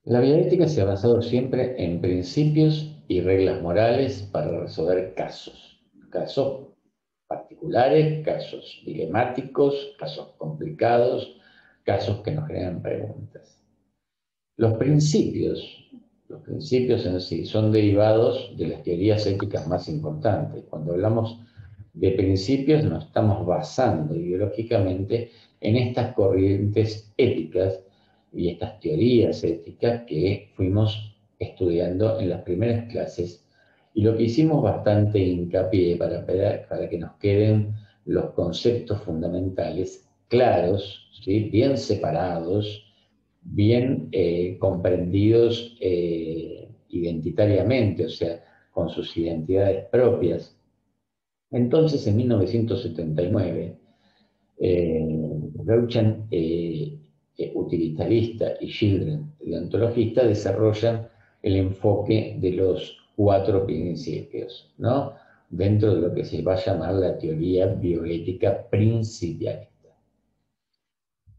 La bioética se ha basado siempre en principios y reglas morales para resolver casos particulares, casos dilemáticos, casos complicados, casos que nos generan preguntas. Los principios, los principios en sí son derivados de las teorías éticas más importantes. Cuando hablamos de principios nos estamos basando ideológicamente en estas corrientes éticas y estas teorías éticas que fuimos estudiando en las primeras clases y lo que hicimos bastante hincapié para que nos queden los conceptos fundamentales claros, ¿sí? Bien separados, bien comprendidos identitariamente, o sea, con sus identidades propias. Entonces, en 1979, Gauchan, utilitarista, y Children, deontologista, desarrollan el enfoque de los cuatro principios, ¿no? Dentro de lo que se va a llamar la teoría bioética principialista.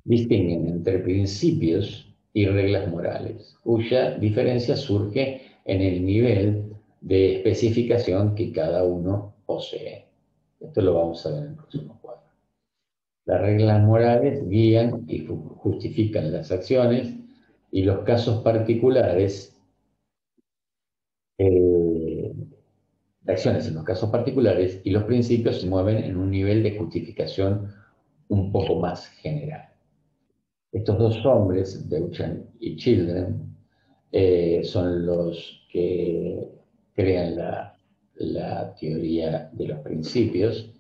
Distinguen entre principios y reglas morales, cuya diferencia surge en el nivel de especificación que cada uno posee. Esto lo vamos a ver en el próximo cuadro. Las reglas morales guían y justifican las acciones y los casos particulares, de acciones en los casos particulares y los principios se mueven en un nivel de justificación un poco más general. Estos dos hombres, Deutschan y Children, son los que crean la teoría de los principios.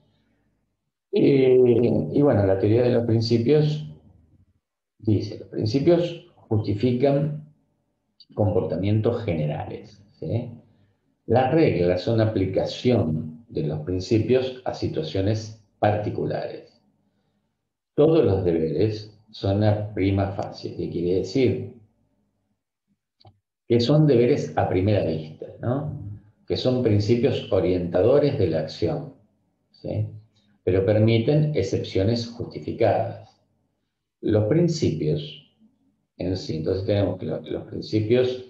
Y bueno, la teoría de los principios dice, los principios justifican comportamientos generales, ¿sí? Las reglas son aplicación de los principios a situaciones particulares. Todos los deberes son a prima facie, ¿qué quiere decir? Que son deberes a primera vista, ¿no? Que son principios orientadores de la acción, ¿sí? Pero permiten excepciones justificadas. Los principios en sí, entonces tenemos que los principios,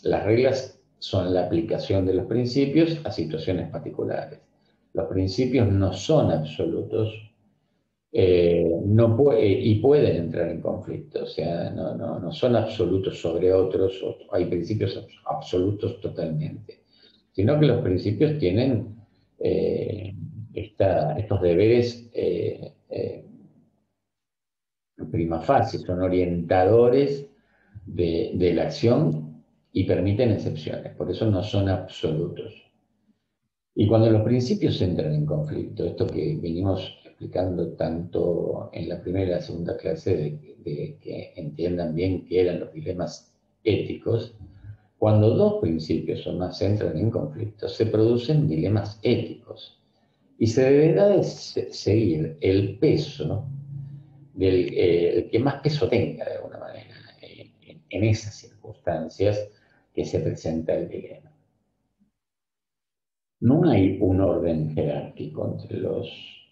las reglas son la aplicación de los principios a situaciones particulares. Los principios no son absolutos, y pueden entrar en conflicto, o sea, no son absolutos sobre otros, hay principios absolutos totalmente, sino que los principios tienen estos deberes prima facie, son orientadores de la acción y permiten excepciones, por eso no son absolutos. Y cuando los principios entran en conflicto, esto que venimos explicando tanto en la primera y la segunda clase, de que entiendan bien qué eran los dilemas éticos, cuando dos principios o más entran en conflicto, se producen dilemas éticos y se deberá de seguir el peso el que más peso tenga de alguna manera en esas circunstancias que se presenta el dilema. No hay un orden jerárquico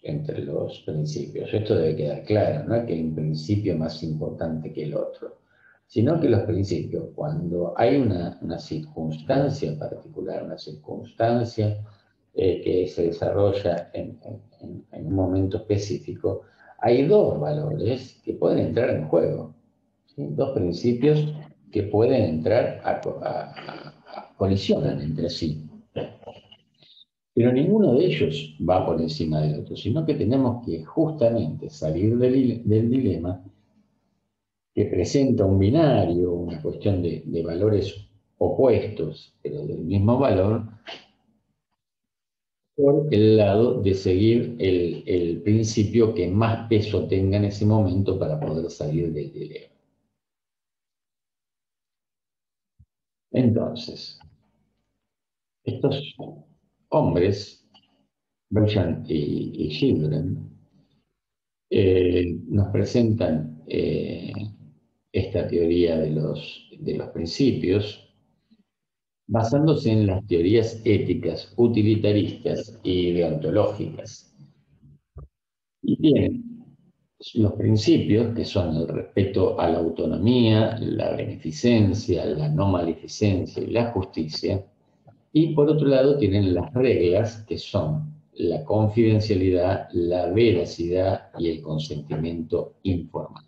entre los principios. Esto debe quedar claro, no es que hay un principio más importante que el otro, sino que los principios, cuando hay una circunstancia particular, una circunstancia que se desarrolla en un momento específico, hay dos valores que pueden entrar en juego, ¿sí? Dos principios que pueden entrar colisionan entre sí. Pero ninguno de ellos va por encima del otro, sino que tenemos que justamente salir del dilema que presenta un binario, una cuestión de valores opuestos, pero del mismo valor, por el lado de seguir el principio que más peso tenga en ese momento para poder salir del dilema. Entonces, estos hombres, Bertrand y Children, nos presentan esta teoría de los principios basándose en las teorías éticas, utilitaristas y deontológicas. Y bien, los principios, que son el respeto a la autonomía, la beneficencia, la no maleficencia y la justicia, y por otro lado tienen las reglas, que son la confidencialidad, la veracidad y el consentimiento informado.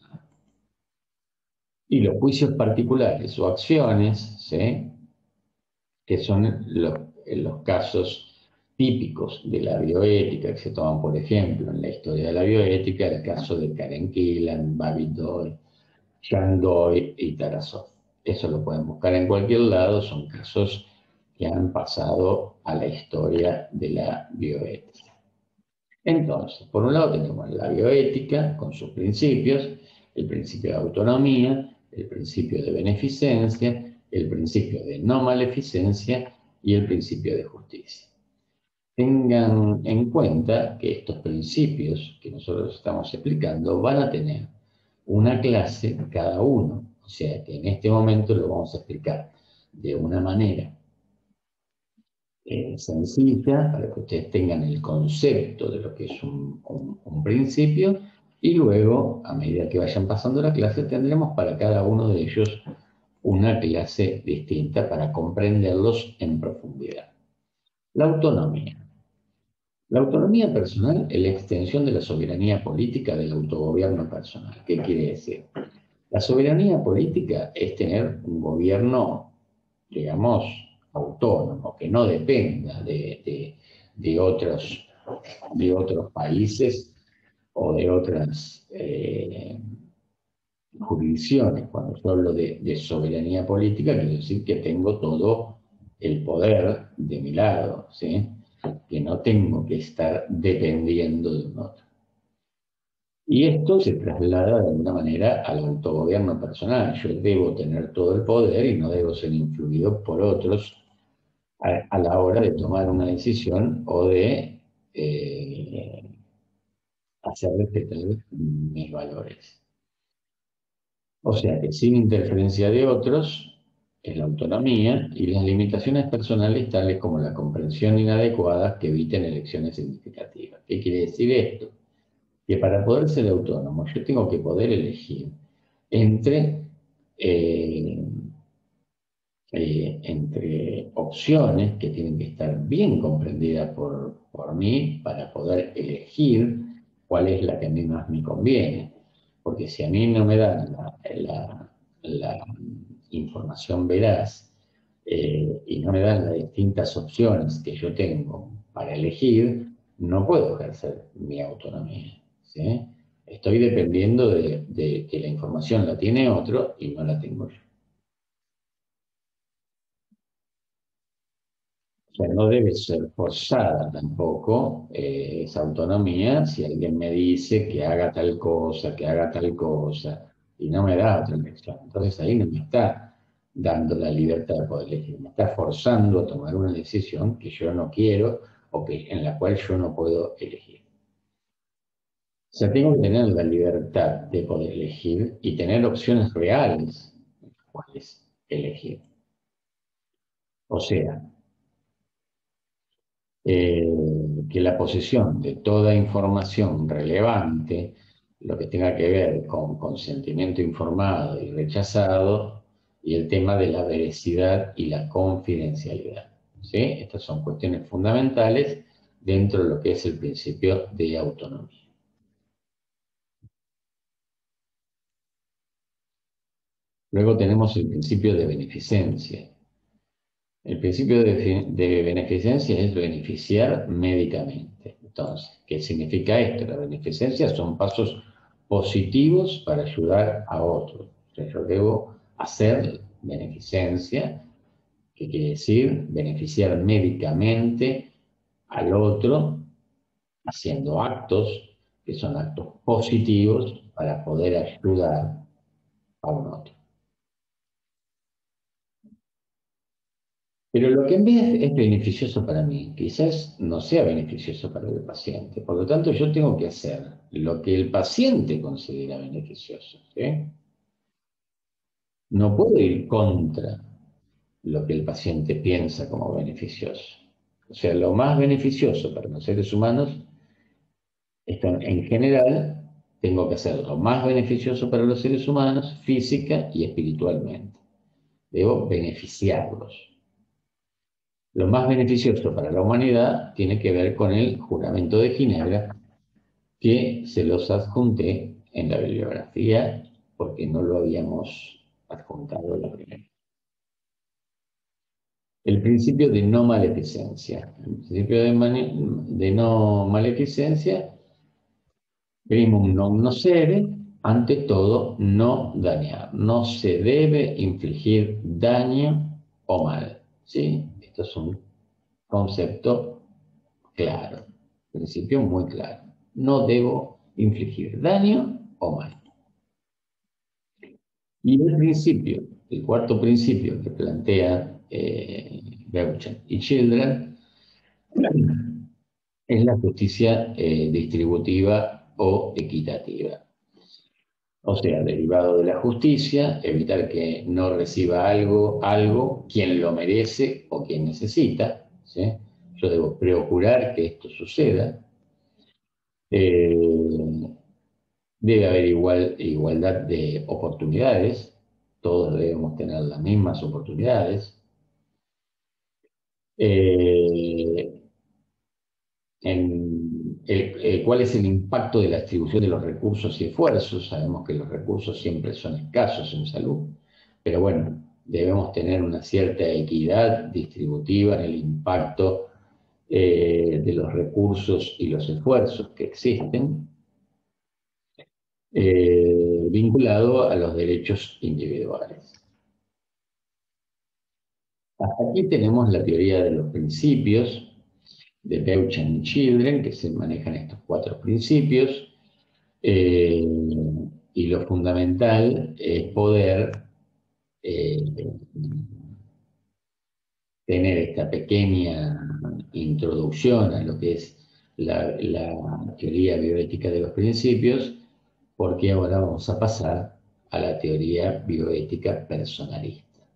Y los juicios particulares o acciones, ¿sí?, que son los casos típicos de la bioética, que se toman, por ejemplo, en la historia de la bioética, el caso de Karen Gillan, Babbitt Doyle, Jean Doyle y Tarasov. Eso lo pueden buscar en cualquier lado, son casos que han pasado a la historia de la bioética. Entonces, por un lado tenemos la bioética con sus principios, el principio de autonomía, el principio de beneficencia, el principio de no maleficencia y el principio de justicia. Tengan en cuenta que estos principios que nosotros estamos explicando van a tener una clase cada uno, o sea que en este momento lo vamos a explicar de una manera sencilla para que ustedes tengan el concepto de lo que es un principio, y luego, a medida que vayan pasando la clase, tendremos para cada uno de ellos una clase distinta para comprenderlos en profundidad. La autonomía. La autonomía personal es la extensión de la soberanía política del autogobierno personal. ¿Qué quiere decir? La soberanía política es tener un gobierno, digamos, autónomo, que no dependa de otros países o de otras jurisdicciones. Cuando yo hablo de soberanía política, quiero decir que tengo todo el poder de mi lado, ¿sí?, que no tengo que estar dependiendo de un otro. Y esto se traslada de alguna manera al autogobierno personal. Yo debo tener todo el poder y no debo ser influido por otros a la hora de tomar una decisión o de hacer respetar mis valores. O sea que sin interferencia de otros, es la autonomía y las limitaciones personales tales como la comprensión inadecuada que eviten elecciones significativas. ¿Qué quiere decir esto? Que para poder ser autónomo yo tengo que poder elegir entre, eh, entre opciones que tienen que estar bien comprendidas por mí para poder elegir cuál es la que a mí más me conviene. Porque si a mí no me dan la información veraz y no me dan las distintas opciones que yo tengo para elegir, no puedo ejercer mi autonomía, ¿sí? Estoy dependiendo de que la información la tiene otro y no la tengo yo. O sea, no debe ser forzada tampoco esa autonomía si alguien me dice que haga tal cosa, que haga tal cosa, y no me da otra elección. Entonces ahí no me está dando la libertad de poder elegir, me está forzando a tomar una decisión que yo no quiero o que, en la cual yo no puedo elegir. O sea, tengo que tener la libertad de poder elegir y tener opciones reales en las cuales elegir. O sea, que la posesión de toda información relevante, lo que tenga que ver con consentimiento informado y rechazado, y el tema de la veracidad y la confidencialidad, ¿sí? Estas son cuestiones fundamentales dentro de lo que es el principio de autonomía. Luego tenemos el principio de beneficencia. El principio de beneficencia es beneficiar médicamente. Entonces, ¿qué significa esto? La beneficencia son pasos positivos para ayudar a otros. O sea, yo debo hacer beneficencia, que quiere decir beneficiar médicamente al otro, haciendo actos que son actos positivos para poder ayudar a un otro. Pero lo que en vez es beneficioso para mí, quizás no sea beneficioso para el paciente. Por lo tanto, yo tengo que hacer lo que el paciente considera beneficioso, ¿sí? No puedo ir contra lo que el paciente piensa como beneficioso. O sea, lo más beneficioso para los seres humanos, esto en general, tengo que hacer lo más beneficioso para los seres humanos, física y espiritualmente. Debo beneficiarlos. Lo más beneficioso para la humanidad tiene que ver con el juramento de Ginebra, que se los adjunté en la bibliografía porque no lo habíamos adjuntado la primera. El principio de no maleficencia. El principio de no maleficencia, primum non nocere, ante todo, no dañar. No se debe infligir daño o mal. ¿Sí? Esto es un concepto claro, principio muy claro. No debo infligir daño o mal. Y el principio, el cuarto principio que plantea Beauchamp y Children es la justicia distributiva o equitativa. O sea, derivado de la justicia, evitar que no reciba algo quien lo merece o quien necesita. ¿Sí? Yo debo procurar que esto suceda. Debe haber igualdad de oportunidades. Todos debemos tener las mismas oportunidades. ¿Cuál es el impacto de la distribución de los recursos y esfuerzos? Sabemos que los recursos siempre son escasos en salud, pero bueno, debemos tener una cierta equidad distributiva en el impacto de los recursos y los esfuerzos que existen, vinculado a los derechos individuales. Hasta aquí tenemos la teoría de los principios de Beauchamp y Children, que se manejan estos cuatro principios, y lo fundamental es poder tener esta pequeña introducción a lo que es la teoría bioética de los principios, porque ahora vamos a pasar a la teoría bioética personalista.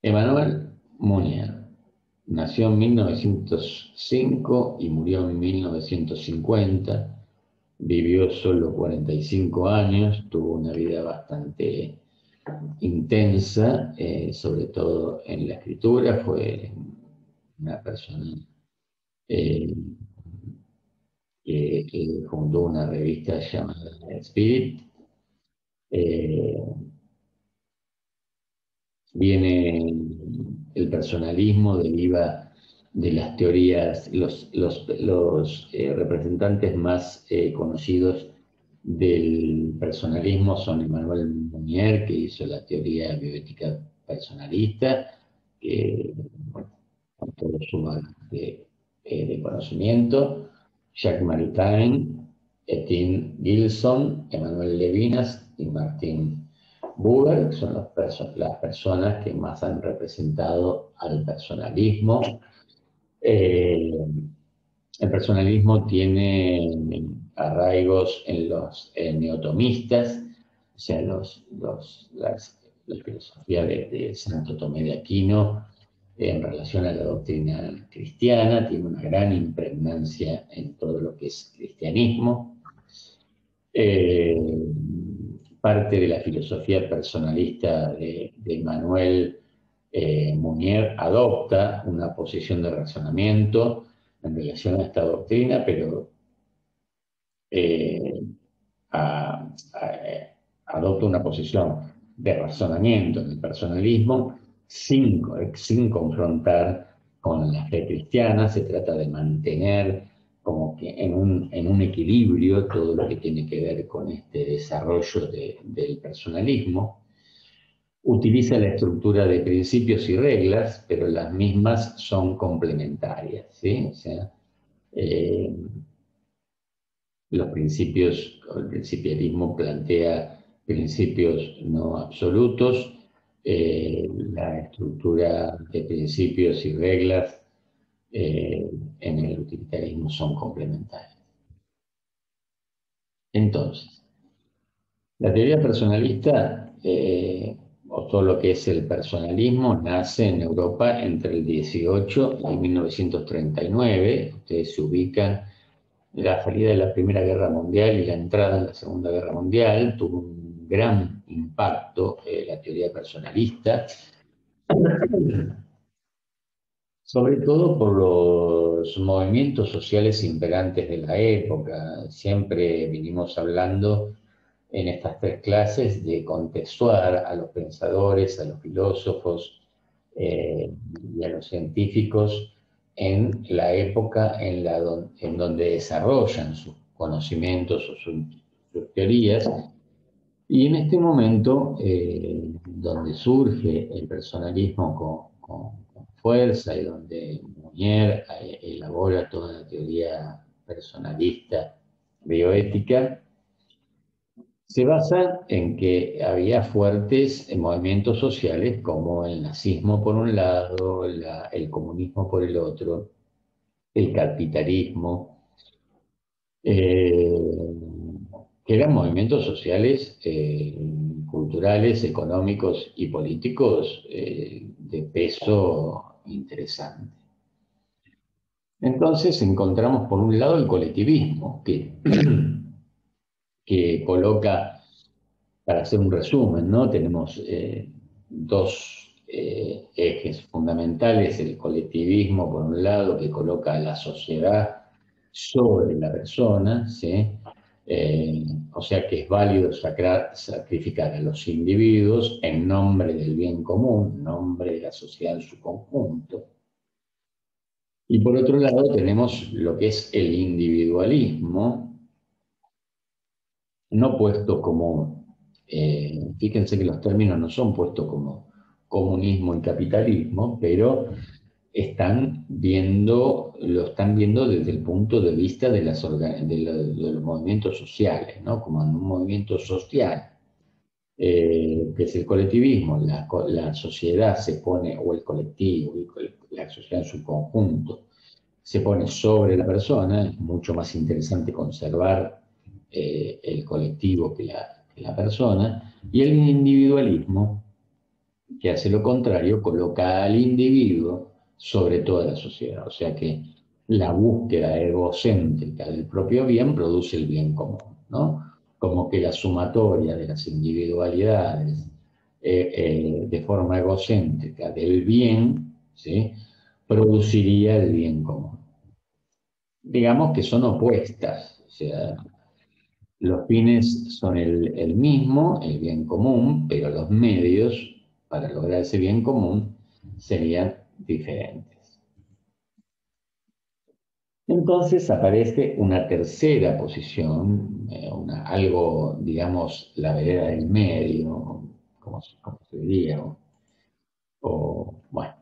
Emmanuel Mounier nació en 1905 y murió en 1950. Vivió solo 45 años, tuvo una vida bastante intensa, sobre todo en la escritura. Fue una persona eh, que fundó una revista llamada Spirit. Viene el personalismo, deriva de las teorías, los representantes más conocidos del personalismo son Emmanuel Mounier, que hizo la teoría bioética personalista, que bueno, con todo su bagaje de conocimiento, Jacques Maritain, Etienne Gilson, Emmanuel Levinas y Martin Buber, que son las personas que más han representado al personalismo. El personalismo tiene arraigos en los neotomistas, o sea, la filosofía de Santo Tomé de Aquino en relación a la doctrina cristiana, tiene una gran impregnancia en todo lo que es cristianismo. Parte de la filosofía personalista de Manuel Mounier adopta una posición de razonamiento en relación a esta doctrina, pero adopta una posición de razonamiento en el personalismo sin confrontar con la fe cristiana. Se trata de mantener como que en un equilibrio todo lo que tiene que ver con este desarrollo del personalismo. Utiliza la estructura de principios y reglas, pero las mismas son complementarias, ¿sí? O sea, los principios, el principialismo plantea principios no absolutos, la estructura de principios y reglas en el utilitarismo son complementarias. Entonces, la teoría personalista o todo lo que es el personalismo, nace en Europa entre el 18 y 1939. Ustedes se ubican, la salida de la Primera Guerra Mundial y la entrada en la Segunda Guerra Mundial tuvo un gran impacto la teoría personalista, sobre todo por los movimientos sociales imperantes de la época. Siempre vinimos hablando en estas tres clases de contextuar a los pensadores, a los filósofos y a los científicos en la época en donde desarrollan sus conocimientos o sus teorías. Y en este momento, donde surge el personalismo con fuerza y donde Munier elabora toda la teoría personalista bioética, se basa en que había fuertes movimientos sociales como el nazismo por un lado, el comunismo por el otro, el capitalismo, eh, que eran movimientos sociales, culturales, económicos y políticos de peso interesante. Entonces encontramos por un lado el colectivismo, que coloca, para hacer un resumen, ¿no? Tenemos dos ejes fundamentales: el colectivismo, por un lado, que coloca a la sociedad sobre la persona, ¿sí? O sea que es válido sacrificar a los individuos en nombre del bien común, en nombre de la sociedad en su conjunto. Y por otro lado tenemos lo que es el individualismo, no puesto como, fíjense que los términos no son puestos como comunismo y capitalismo, pero lo están viendo desde el punto de vista de, de los movimientos sociales, ¿no? Como en un movimiento social, que es el colectivismo. La sociedad se pone, o el colectivo, la sociedad en su conjunto, se pone sobre la persona. Es mucho más interesante conservar el colectivo que la persona. Y el individualismo, que hace lo contrario, coloca al individuo sobre toda la sociedad. O sea que la búsqueda egocéntrica del propio bien produce el bien común, ¿no? Como que la sumatoria de las individualidades de forma egocéntrica del bien, ¿sí? Produciría el bien común. Digamos que son opuestas, o sea, los fines son el mismo, el bien común, pero los medios para lograr ese bien común serían diferentes. Entonces aparece una tercera posición, algo, digamos, la vereda del medio, como se diría, bueno,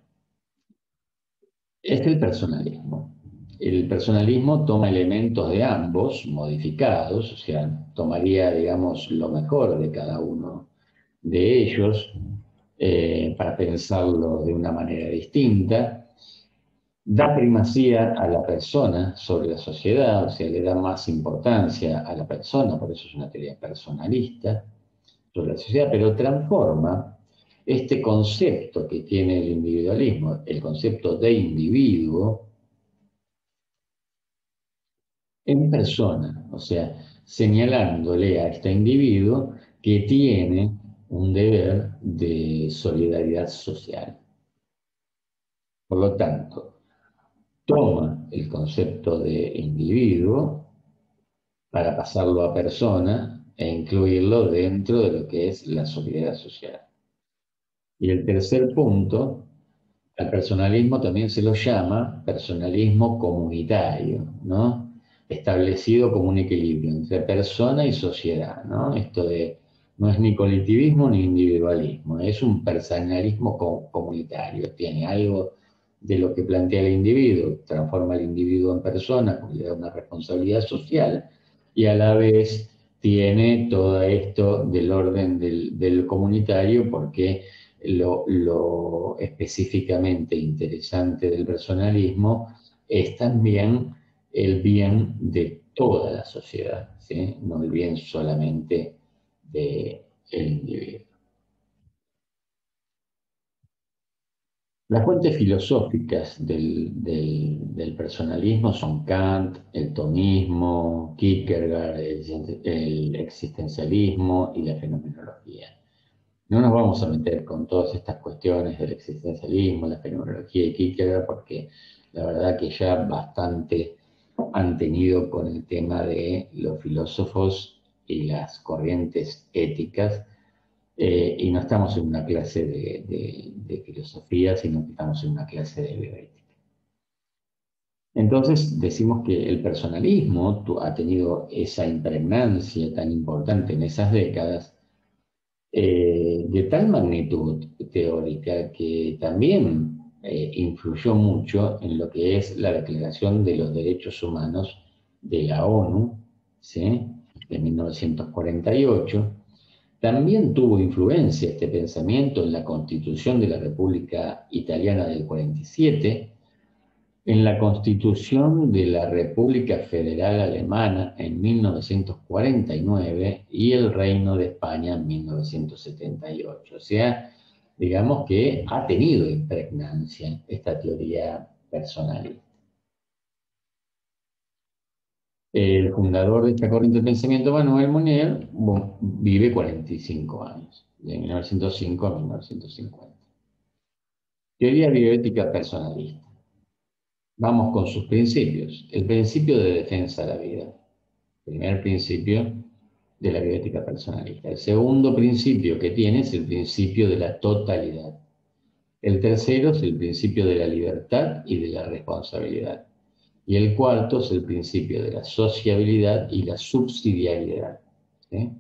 es el personalismo. El personalismo toma elementos de ambos, modificados, o sea, tomaría, digamos, lo mejor de cada uno de ellos para pensarlo de una manera distinta. Da primacía a la persona sobre la sociedad, o sea, le da más importancia a la persona, por eso es una teoría personalista sobre la sociedad, pero transforma este concepto que tiene el individualismo, el concepto de individuo, en persona, o sea, señalándole a este individuo que tiene un deber de solidaridad social. Por lo tanto, toma el concepto de individuo para pasarlo a persona e incluirlo dentro de lo que es la solidaridad social. Y el tercer punto, al personalismo también se lo llama personalismo comunitario, ¿no? Establecido como un equilibrio entre persona y sociedad, ¿no? Esto de no es ni colectivismo ni individualismo, es un personalismo comunitario, tiene algo de lo que plantea el individuo, transforma al individuo en persona, porque le da una responsabilidad social, y a la vez tiene todo esto del orden del comunitario, porque lo específicamente interesante del personalismo es también el bien de toda la sociedad, ¿sí? No el bien solamente del individuo. Las fuentes filosóficas del personalismo son Kant, el tomismo, Kierkegaard, el existencialismo y la fenomenología. No nos vamos a meter con todas estas cuestiones del existencialismo, la fenomenología y Kierkegaard, porque la verdad que ya bastante han tenido con el tema de los filósofos y las corrientes éticas, y no estamos en una clase de filosofía, sino que estamos en una clase de bioética. Entonces decimos que el personalismo ha tenido esa impregnancia tan importante en esas décadas, de tal magnitud teórica que también influyó mucho en lo que es la Declaración de los Derechos Humanos de la ONU, ¿sí? De 1948. También tuvo influencia este pensamiento en la Constitución de la República Italiana del 47, en la Constitución de la República Federal Alemana en 1949 y el Reino de España en 1978. O sea, digamos que ha tenido impregnancia esta teoría personalista. El fundador de esta corriente de pensamiento, Manuel Monnier, vive 45 años, de 1905 a 1950. Teoría bioética personalista. Vamos con sus principios. El principio de defensa de la vida. Primer principio de la bioética personalista. El segundo principio que tiene es el principio de la totalidad. El tercero es el principio de la libertad y de la responsabilidad. Y el cuarto es el principio de la sociabilidad y la subsidiariedad. ¿Sí?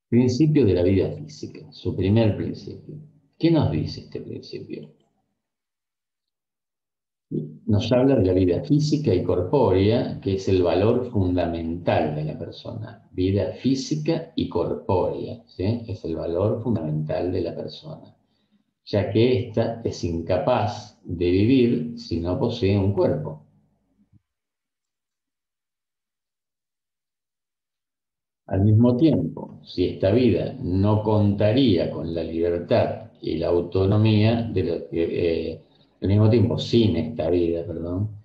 Principio de la vida física, su primer principio. ¿Qué nos dice este principio? Nos habla de la vida física y corpórea, que es el valor fundamental de la persona. Vida física y corpórea, ¿sí? Es el valor fundamental de la persona, ya que ésta es incapaz de vivir si no posee un cuerpo. Al mismo tiempo, si esta vida no contaría con la libertad y la autonomía de lo que, al mismo tiempo, sin esta vida, perdón,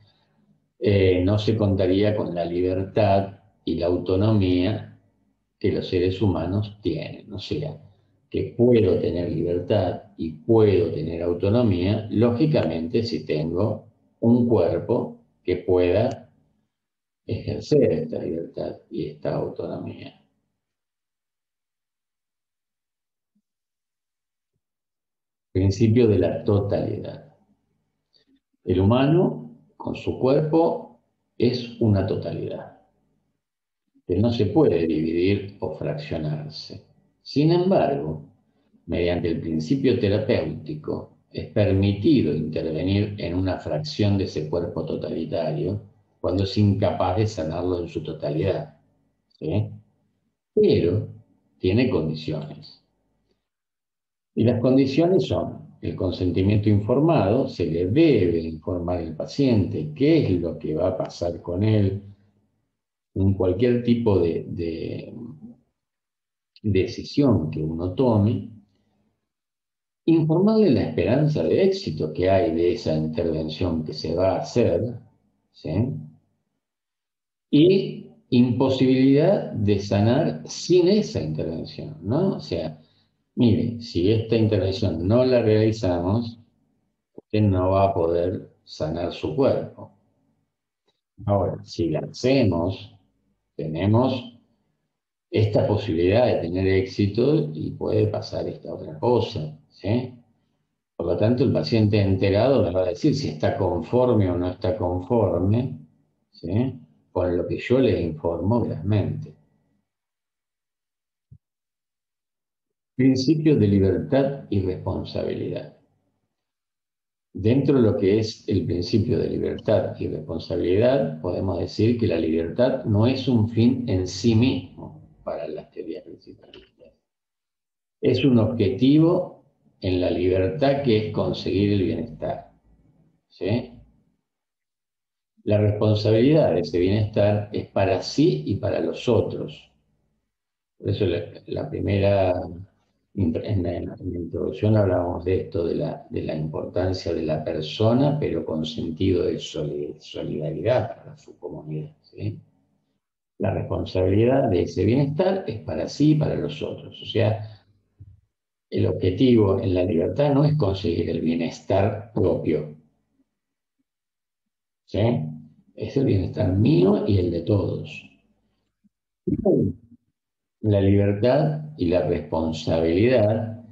no se contaría con la libertad y la autonomía que los seres humanos tienen. O sea, que puedo tener libertad y puedo tener autonomía, lógicamente, si tengo un cuerpo que pueda ejercer esta libertad y esta autonomía. Principio de la totalidad. El humano, con su cuerpo, es una totalidad, que no se puede dividir o fraccionarse. Sin embargo, mediante el principio terapéutico, es permitido intervenir en una fracción de ese cuerpo totalitario cuando es incapaz de sanarlo en su totalidad, ¿sí? Pero tiene condiciones. Y las condiciones son el consentimiento informado, se le debe informar al paciente qué es lo que va a pasar con él en cualquier tipo de decisión que uno tome, informarle la esperanza de éxito que hay de esa intervención que se va a hacer, ¿sí? Y imposibilidad de sanar sin esa intervención, ¿no? O sea, mire, si esta intervención no la realizamos, usted no va a poder sanar su cuerpo. Ahora, si la hacemos, tenemos esta posibilidad de tener éxito y puede pasar esta otra cosa, ¿sí? Por lo tanto, el paciente enterado me va a decir si está conforme o no está conforme, ¿sí? Con lo que yo le informo verazmente. Principio de libertad y responsabilidad. Dentro de lo que es el principio de libertad y responsabilidad, podemos decir que la libertad no es un fin en sí mismo para las teorías principalistas. Es un objetivo en la libertad que es conseguir el bienestar, ¿sí? La responsabilidad de ese bienestar es para sí y para los otros. Por eso la primera En la introducción hablábamos de esto, de la importancia de la persona, pero con sentido de solidaridad para su comunidad, ¿sí? La responsabilidad de ese bienestar es para sí y para los otros. O sea, el objetivo en la libertad no es conseguir el bienestar propio, ¿sí? Es el bienestar mío y el de todos. La libertad y la responsabilidad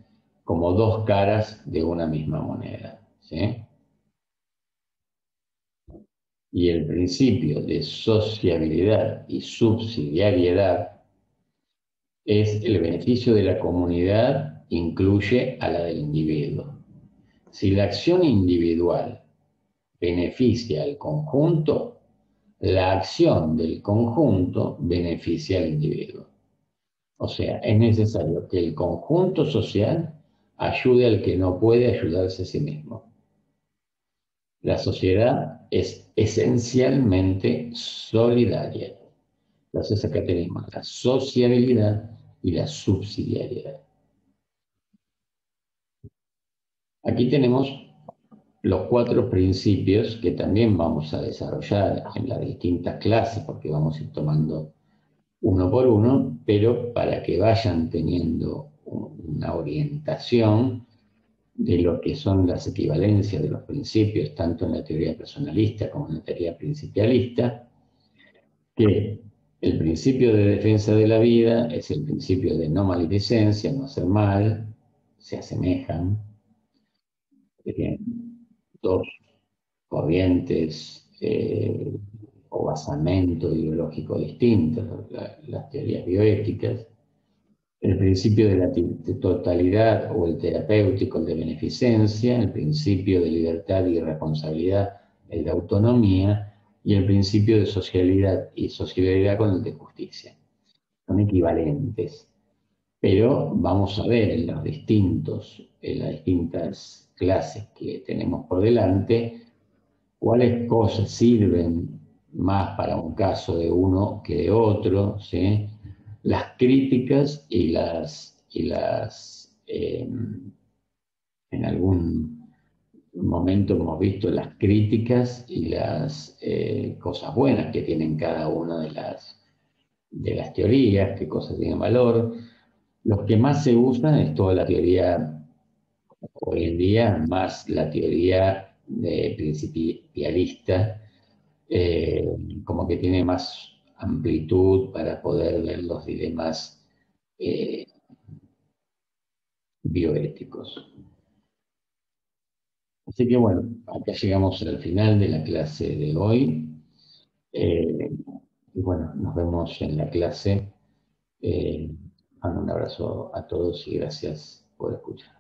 como dos caras de una misma moneda, ¿sí? Y el principio de sociabilidad y subsidiariedad es el beneficio de la comunidad incluye a la del individuo. Si la acción individual beneficia al conjunto, la acción del conjunto beneficia al individuo. O sea, es necesario que el conjunto social ayude al que no puede ayudarse a sí mismo. La sociedad es esencialmente solidaria. Entonces acá tenemos la sociabilidad y la subsidiariedad. Aquí tenemos los cuatro principios que también vamos a desarrollar en las distintas clases, porque vamos a ir tomando uno por uno, pero para que vayan teniendo una orientación de lo que son las equivalencias de los principios, tanto en la teoría personalista como en la teoría principialista, que el principio de defensa de la vida es el principio de no maledicencia, no hacer mal, se asemejan, que tienen dos corrientes o basamento ideológico distintos, las teorías bioéticas, el principio de la totalidad o el terapéutico, el de beneficencia, el principio de libertad y responsabilidad, el de autonomía, y el principio de socialidad y sociabilidad con el de justicia. Son equivalentes, pero vamos a ver en las distintas clases que tenemos por delante, cuáles cosas sirven más para un caso de uno que de otro, ¿sí? Las críticas en algún momento hemos visto las críticas y las cosas buenas que tienen cada una de las teorías, qué cosas tienen valor. Los que más se usan es toda la teoría, hoy en día, más la teoría principialista, como que tiene más amplitud para poder ver los dilemas eh, bioéticos. Así que bueno, acá llegamos al final de la clase de hoy. Eh, y bueno, nos vemos en la clase. Mando un abrazo a todos y gracias por escuchar.